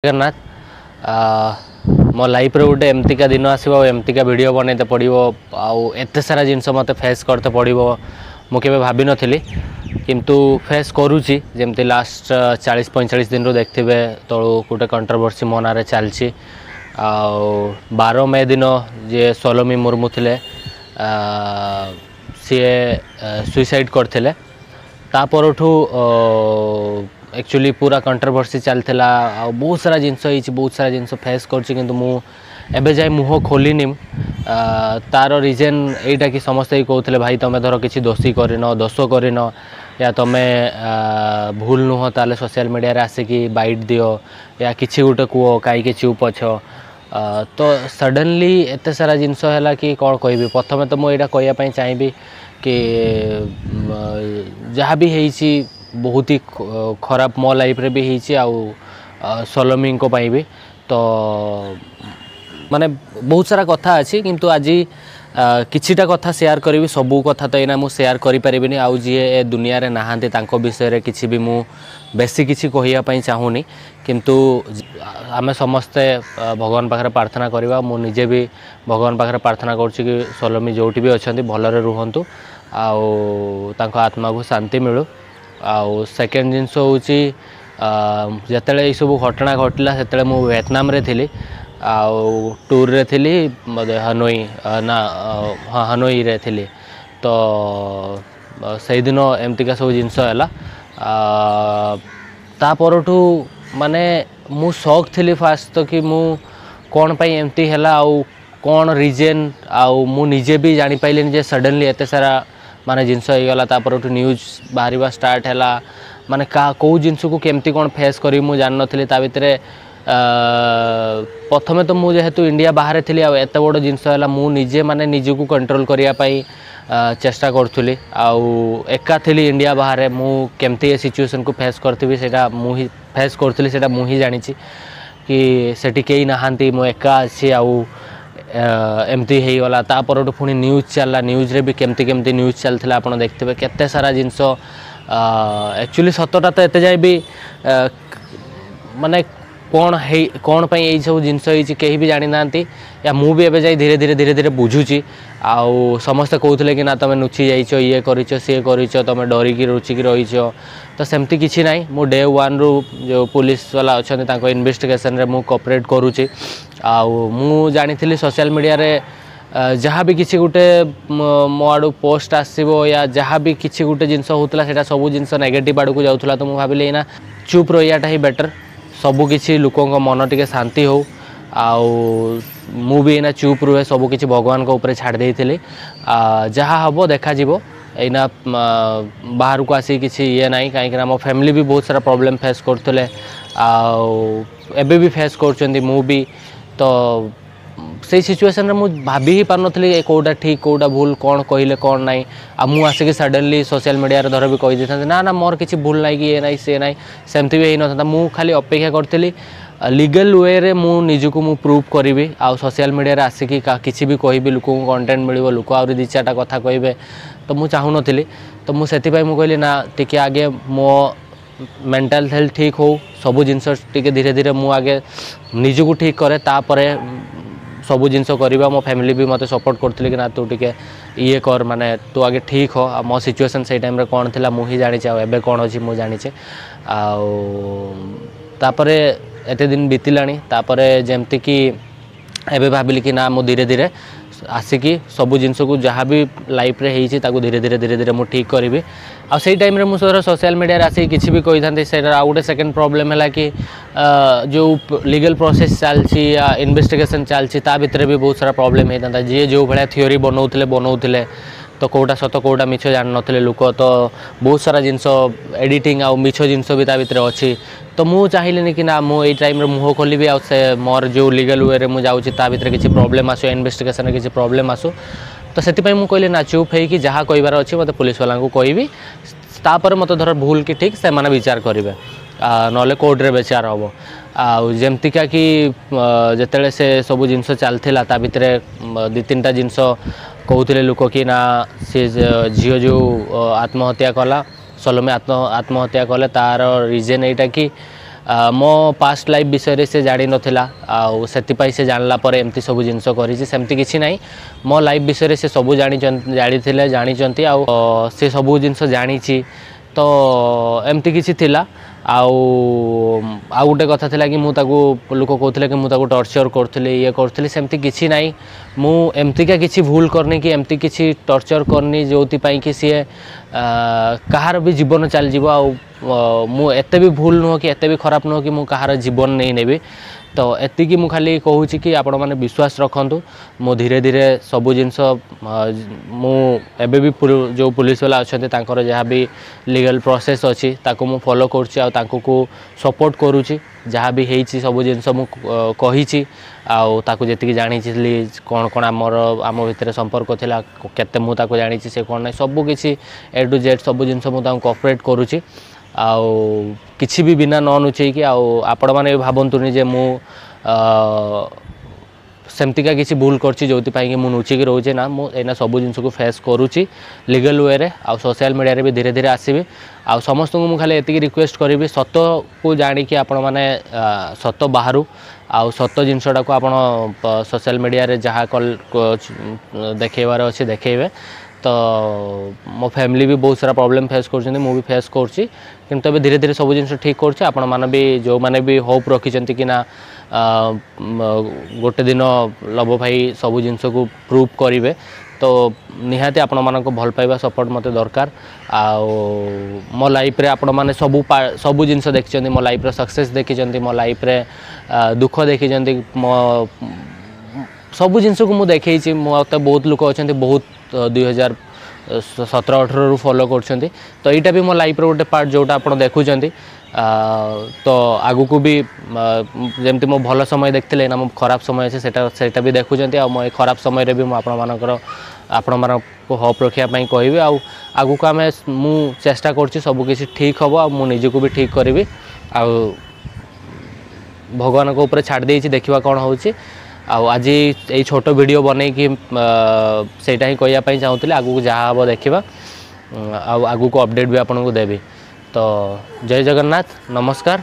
जगन्नाथ मो लाइफ रे गोटे एमतीका दिन आसो एमतीका वीडियो बनते पड़ो आत सारा जिनस मत फेस करते पड़ो मुझे भाभी नी किंतु फेस करुच्ची जमती लास्ट 40-45 दिन रू देखिए तलू गोटे कंट्रोवर्सी मो ना चलती 12 मे दिन जे सोलोमी मुर्मू थे सी सुइसाइड करते एक्चुअली पूरा कंट्रोवर्सी चलता बहुत सारा जिनस बहुत सारा जिनस फेस कर जाए मुह खोलनी तार रिजन यहीटा कि समस्ते कहते भाई तुम धर किसी दोषी करन दोष करन या तुम भूल नुह ताले सोशल मीडिया रे आसिकी बाइट दियो या किसी गोटे कह कहीं चुप अच्छ तो सडनली एत सारा जिनस है कि कौन कह प्रथम तो मुझे कहवाई चाहिए कि जहाँ भी है बहुत ही खराब मो लाइफ रे भी है सोलोमी को भी तो माने बहुत सारा कथा अच्छी किंतु आज किछिटा कथा शेयर करी सबू कथा तो यहाँ मुझे शेयर करें आउ जी ए दुनिया रे नहांती तांको विषय रे किछि भी मु बेसी किछि कहिया चाहूनी किंतु आमे समस्ते भगवान पाखरे प्रार्थना करवा मु निजे भी भगवान पाखरे प्रार्थना करुच्ची कि सोलोमी जोटी भी अच्छा भलरे रुहंतु आउ तांको आत्मा को शांति मिलू आउ सेकेंड जिनस हूँ जिते ये सब घटना घटला से मु वियतनाम रे थी आउ टूर रे थी हनोई ना हाँ हनोई रे थी तो से दिन एमतीका सब जिनस है तापरठू माने मु शौक थी फास्ट तो कि मु कौन पाई एमती है आउ कौन रिजन आउ मु निजे भी जानी पाइलिनी जे सडनली एत सारा माने जिनस हो गला तापर न्यूज बाहर स्टार्ट है माने कौ जिनस को केमती कौन फेस करी मु जान नथली ता भितरे प्रथमे तो मुझे जेहेतु इंडिया बाहर थी एत बड़ जिनस है मु निजे माने निजे को कंट्रोल करने चेष्टा करुली आउ एका थी इंडिया बाहर मु केमती ए सिचुएशन को फेस करथि सेटा मु ही फेस करुली सेटा मु ही जानी कि सेठी कई नहांती मु एका अच्छी आउ एमती हो गला तापर पुणी न्यूज चलला न्यूज रे भी केमती केमती न्यूज चलता आप देखते केते सारा जिनस एक्चुअली सतटा तो एत जाए भी माने कौन पाई यही सब जिनस कहीं भी जानी ना या मु भी एबे जाई धीरे धीरे धीरे धीरे बुझुची आउ समस्ते कहते कि ना तुम नुची जाइच ये करिच सी करिच तुम डरिकी रुचिकी रहीच तो सेमती किसी ना मु डे 1 रू जो पुलिस वाला अच्छा इन्वेस्टिगेशन रे मु कोऑपरेट करुच्ची आउ मु जानी सोशल मीडिया रे जहाँ भी किसी गोटे मो आड़ू पोस्ट आसो या जहाँ भी किसी गोटे जिनस होता है सब जिनस नेगेटिव आड़ को जाऊला तो मुझे भाविली ना चुप रहीटा ही बेटर सबू किसी लोकों मन टे शांति हो आउ मु भी एना चुप रुहे सब किसी भगवान को ऊपर छाड़ देइथिली जहाँ हम देखा एना बाहर को आसी किसी ये ना कहीं मो फैमिली भी बहुत सारा प्रॉब्लम फेस करते एबे भी फेस कर मु भी तो से सिचुएशन रे मु भाभी ही पार नथली कोडा ठीक कोडा भूल कौन कहले कौन नाई आ मु आसिक सडनली सोशल मीडिया रे धर भी कहि देथां ना ना मोर किसी भूल नाई कि ये नाई से नाई सेमती भी न था मु खाली अपेक्षा करथली लीगल वे रे मु निजको मु प्रूव करी आ सोशल मीडिया रे आसिक किसी भी कहबी लोक कंटेंट मिलिबो लोक आउरी दी चारटा कथा कहबे तो मु चाहू नथली तो मु सेति पई मु कहली ना टिके आगे मो मेंटल हेल्थ ठीक हो सबू जिनस टिके धीरे धीरे मु आगे निजको ठीक करे तापरे सबू जिनस करवा मो फैमिली भी मत सपोर्ट करते कि ना तू टिके ये कर माने तू आगे ठीक हो मो सिचुएशन से टाइम रे कौन थी मुझे जानी एबे कौन अच्छी मुझे जानी तापरे एते दिन बीतलानी तापरे जेमती कि एबे भाविली कि ना मु धीरे धीरे आसिकी सबू जिनस को जहाँ भी लाइफ रे होती धीरे धीरे धीरे धीरे मुझे ठीक करी आ से टाइम रे मुझे सोशल मीडिया रे आसिक किसी भी कही था से गोटे सेकेंड प्रॉब्लम है कि जो लीगल प्रोसेस चलती या इन्वेस्टिगेशन चलती ता भितर भी बहुत सारा प्रॉब्लम होता था जी जो भाया थ्योरी बनाऊले तो कौटा सत कौटा मिछ जान नथिले लोक तो बहुत सारा जिनस एडिटिंग आ मिछ जिनस भी ता भितर अच्छी तो मु चाहिए कि ना मु टाइम रे मुह खोलि आ मोर जो लीगल वे मुझे जाऊँगी ता भितर किसी प्रॉब्लम आसो इन्वेस्टिगेशन किसी प्रॉब्लम आसो तो से मुझे कहली ना चुप है कि जहाँ कहबार अच्छी मत पुलिस वाला को कहबी तापर मत धर भूल कि ठीक से माने विचार करेंगे ना कोर्ट रे विचार हम आमतीका कि जिते से सब जिनस चलता ता भितर 2-3टा जिनस कहते लोक कि ना सी झील जो आत्महत्या कला सोलोमी आत्महत्या कले तार रिजन यहाँ कि मो पास्ट लाइफ विषय से जानी नथिला आउ सेतिपाई से जानला पर एमती सब जिनस करिछि सेमती किछि नाही मो लाइफ विषय से सब जानी जानी आउ से सब जिनस जानी तो एमती किछि थिला आउ गोटे कथा थिला कि मु ताको लोक कहथिले कि मु ताको टॉर्चर करथिले ये करथिले सेमती किछि नाही मु एमती का किछि भूल करनी कि एमती किछि टॉर्चर करनी जोति पई कि सी कहार भी जीवन चल जीव आउ मु एते भी भूल नुह कि एते भी खराब नुह कि मु कहार जीवन नहीं नेबी तो एतिकी मु खाली कहूँ कि आपण मैंने विश्वास रखु मु धीरे धीरे सबू जिनस मु एबे भी जो पुलिस वाला अच्छा जहाँ भी लीगल प्रोसेस अच्छी ताको मु फॉलो करुँची को सपोर्ट करुँची जहाँ भी होती सब जिनस मु कही आउ ताको जेतिकी जानी कौन कौन आम भितर संपर्क थिला केते मु ताको जानी से कौन ना सब किसी ए टू जेड सब जिनस मु कोऑपरेट करुँची आउ किसी भी बिना न नुचेकी आपण मैंने भावतुनि जे मु सेमतिका किसी भूल करछि जोति कि मु नुचिकी रोचे ना मु एना सब जिनस को फेस करुँची लीगल वे रे आ सोशल मीडिया रे भी धीरे धीरे आसीबी आ समस्त को मु खाली एतिकी रिक्वेस्ट करी सत को जानी कि आपण माने सत बाहरु आ सत जिनसटा को आपण सोशल मीडिया रे जहाँ कल देखेबार अच्छे देखेबे तो मो फैमिली भी बहुत सारा प्रॉब्लम फेस कर भी फेस करुँची किंतु अभी धीरे धीरे सब जिन ठीक करुँचे आपण मैंने भी जो मैंने भी होप रखिंट कि ना गोटे दिन लव भाई सब जिनस को प्रूव करेंगे तो निहाती आपण मानक भल पाइबा सपोर्ट मत दरकार मो लाइफ रे आपण माने सबू जिनस देखिं मो लाइफ रे सक्सेस देखिं मो लाइफ रे दुख देखिं मो सबू जिनस को मुझे देखी मत बहुत लोक अच्छा बहुत 2017-18 रु फॉलो कर तो यहाँ भी मो लाइफ गोटे पार्ट जोटा आप देखुं तो आगु को भी जमती मो भल समय देखते ना मो खराब समय अच्छे सेटा भी देखुं मो खराब समय रे भी आपण को होप रखापी कहि आगु को आम मु चेष्टा कर सबकि ठीक हम आ निजक भी ठीक करी भगवान को ऊपर छाड़ देछि देखिबा कौन होछि आज ये छोट वीडियो बन कि सेटा ही कहवाई चाहूँगी आगू जहाँ हम देखा आगू को अपडेट भी आपको देवी तो जय जगन्नाथ नमस्कार।